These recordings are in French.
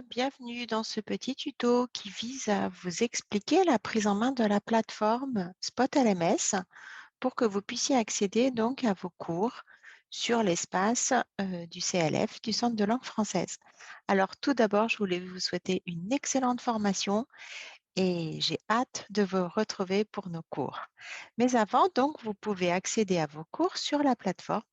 bienvenue dans ce petit tuto qui vise à vous expliquer la prise en main de la plateforme Spot LMS pour que vous puissiez accéder donc à vos cours sur l'espace du CLF, du Centre de langue française. Alors tout d'abord, je voulais vous souhaiter une excellente formation et j'ai hâte de vous retrouver pour nos cours. Mais avant, donc, vous pouvez accéder à vos cours sur la plateforme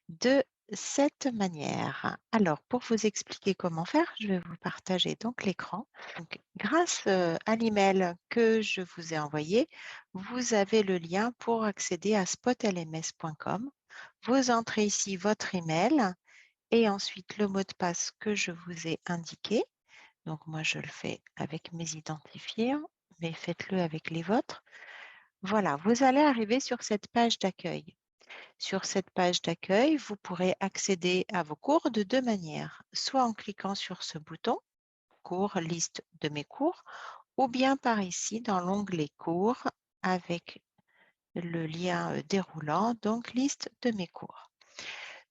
de cette manière. Alors, pour vous expliquer comment faire, je vais vous partager donc l'écran. Donc, grâce à l'email que je vous ai envoyé, vous avez le lien pour accéder à spotlms.com. Vous entrez ici votre email et ensuite le mot de passe que je vous ai indiqué. Donc, moi, je le fais avec mes identifiants, mais faites-le avec les vôtres. Voilà, vous allez arriver sur cette page d'accueil. Sur cette page d'accueil, vous pourrez accéder à vos cours de deux manières, soit en cliquant sur ce bouton, cours, liste de mes cours, ou bien par ici dans l'onglet cours avec le lien déroulant, donc liste de mes cours.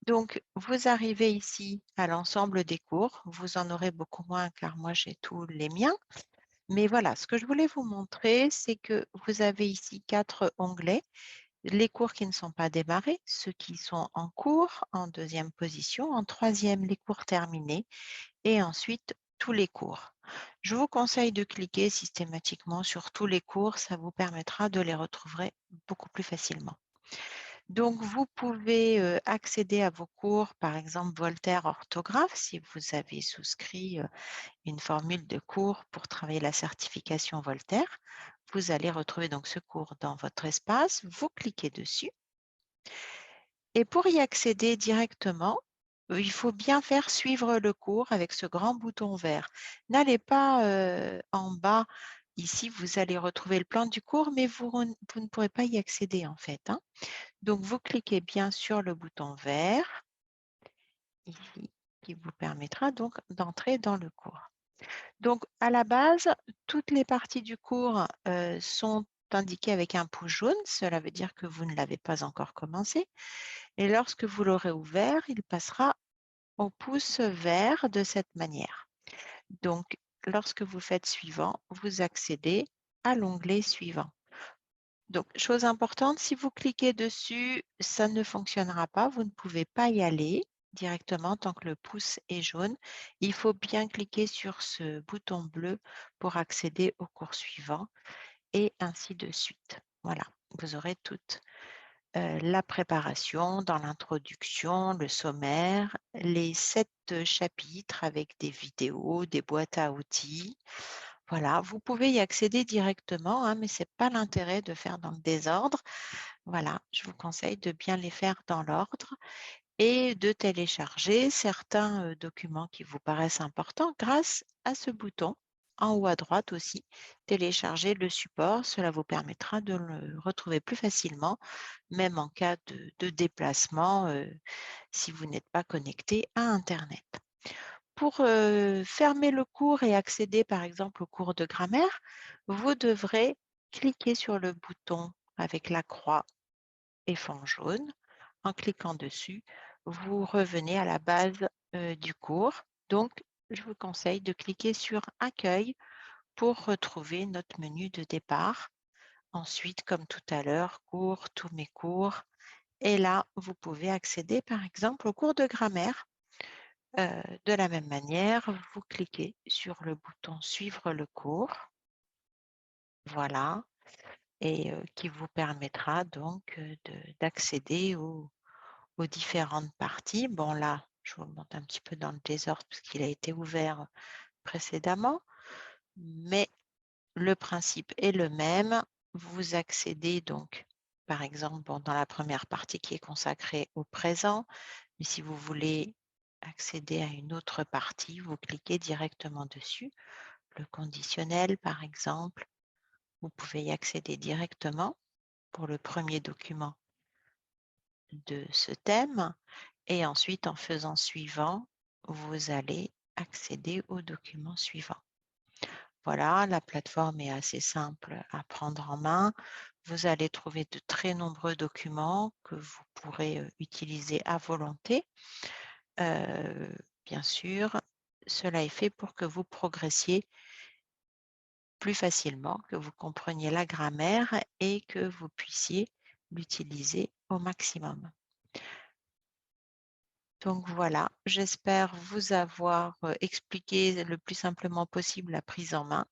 Donc, vous arrivez ici à l'ensemble des cours. Vous en aurez beaucoup moins car moi j'ai tous les miens. Mais voilà, ce que je voulais vous montrer, c'est que vous avez ici 4 onglets. Les cours qui ne sont pas démarrés, ceux qui sont en cours, en deuxième position, en troisième, les cours terminés et ensuite tous les cours. Je vous conseille de cliquer systématiquement sur tous les cours, ça vous permettra de les retrouver beaucoup plus facilement. Donc, vous pouvez accéder à vos cours, par exemple Voltaire orthographe, si vous avez souscrit une formule de cours pour travailler la certification Voltaire. Vous allez retrouver donc ce cours dans votre espace, vous cliquez dessus et pour y accéder directement, il faut bien faire suivre le cours avec ce grand bouton vert. N'allez pas en bas. Ici, vous allez retrouver le plan du cours, mais vous ne pourrez pas y accéder en fait, hein. Donc, vous cliquez bien sur le bouton vert ici, qui vous permettra donc d'entrer dans le cours. Donc, à la base, toutes les parties du cours sont indiquées avec un pouce jaune. Cela veut dire que vous ne l'avez pas encore commencé. Et lorsque vous l'aurez ouvert, il passera au pouce vert de cette manière. Donc, lorsque vous faites suivant, vous accédez à l'onglet suivant. Donc, chose importante, si vous cliquez dessus, ça ne fonctionnera pas. Vous ne pouvez pas y aller directement tant que le pouce est jaune. Il faut bien cliquer sur ce bouton bleu pour accéder au cours suivant et ainsi de suite. Voilà, vous aurez toute la préparation dans l'introduction, le sommaire, les 7 chapitres avec des vidéos, des boîtes à outils. Voilà, vous pouvez y accéder directement, hein, mais ce n'est pas l'intérêt de faire dans le désordre. Voilà, je vous conseille de bien les faire dans l'ordre et de télécharger certains documents qui vous paraissent importants grâce à ce bouton. En haut à droite aussi, télécharger le support, cela vous permettra de le retrouver plus facilement, même en cas de déplacement si vous n'êtes pas connecté à Internet. Pour fermer le cours et accéder par exemple au cours de grammaire, vous devrez cliquer sur le bouton avec la croix et fond jaune. En cliquant dessus, vous revenez à la base du cours. Donc, je vous conseille de cliquer sur Accueil pour retrouver notre menu de départ. Ensuite, comme tout à l'heure, cours, tous mes cours. Et là, vous pouvez accéder par exemple au cours de grammaire. De la même manière, vous cliquez sur le bouton Suivre le cours. Voilà. Et qui vous permettra donc d'accéder aux différentes parties. Bon, là, je vous montre un petit peu dans le désordre parce qu'il a été ouvert précédemment, mais le principe est le même. Vous accédez donc, par exemple, bon, dans la première partie qui est consacrée au présent, mais si vous voulez accéder à une autre partie, vous cliquez directement dessus. Le conditionnel, par exemple, vous pouvez y accéder directement pour le premier document de ce thème et ensuite en faisant suivant, vous allez accéder au document suivant. Voilà, la plateforme est assez simple à prendre en main. Vous allez trouver de très nombreux documents que vous pourrez utiliser à volonté. Bien sûr, cela est fait pour que vous progressiez plus facilement, que vous compreniez la grammaire et que vous puissiez l'utiliser au maximum. Donc voilà, j'espère vous avoir expliqué le plus simplement possible la prise en main.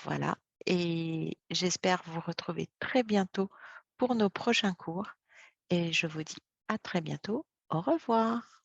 Voilà, et j'espère vous retrouver très bientôt pour nos prochains cours et je vous dis à très bientôt. Au revoir.